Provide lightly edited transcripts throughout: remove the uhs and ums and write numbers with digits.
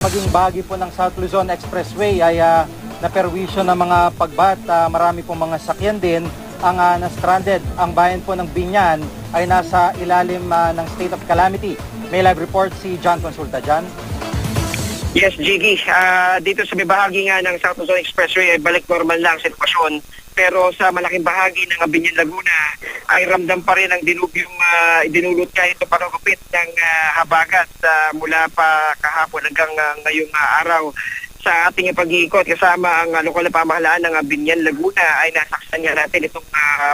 Maging bahagi po ng South Luzon Expressway ay naperwisyo ng mga pagbat. Marami pong mga sakyan din ang na-stranded. Ang bayan po ng Biñan ay nasa ilalim ng state of calamity. May live report si John Consulta. John? Yes, Jiggy. Dito sa may bahagi nga ng South Luzon Expressway ay balik normal lang ang sitwasyon. Pero sa malaking bahagi ng Biñan, Laguna ay ramdam pa rin ang dilubyong dinulot kahit ito parokopit ng habagat mula pa kahapon hanggang ngayong araw. Sa ating pag-iikot kasama ang lokal na pamahalaan ng Biñan, Laguna ay nasaksan nga natin itong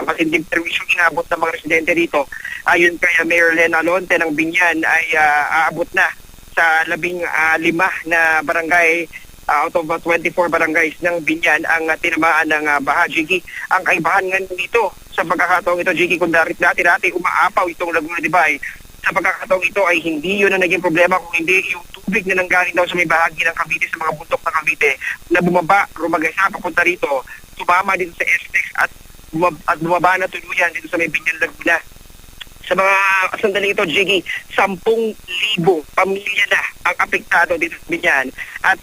matinding perwisyong inabot ng mga residente dito. Ayon kay Mayor Len Alonte ng Biñan ay aabot na sa 15 na barangay out of 24 barangays ng Biñan ang tinamaan ng baha, Jiggy. Ang kaibahan nga dito sa pagkakataong ito, Jiggy, kung dati umaapaw itong Laguna de Bay, sa pagkakataong ito ay hindi yun ang naging problema, kung hindi yung tubig na nanggaling daw sa may bahagi ng Cavite, sa mga bundok ng Cavite, na bumaba, rumagasa papunta rito, tumama dito sa STEX at bumaba na tuluyan dito sa may Biñan, Laguna. Sa mga sandaling ito, Jiggy, 10,000 pamilya na ang apektado dito sa Biñan. At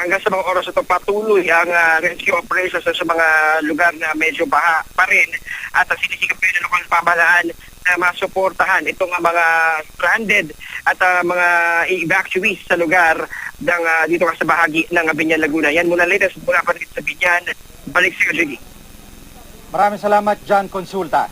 hanggang sa mga oras ito, patuloy ang rescue operations sa mga lugar na medyo baha pa rin. At sinisikap kayo ng lokal pamahalaan na masuportahan itong mga stranded at mga evacuees sa lugar ng, dito sa bahagi ng Biñan, Laguna. Yan muna latest mula pa rin sa Biñan. Balik sa iyo, Jiggy. Maraming salamat, John Consulta.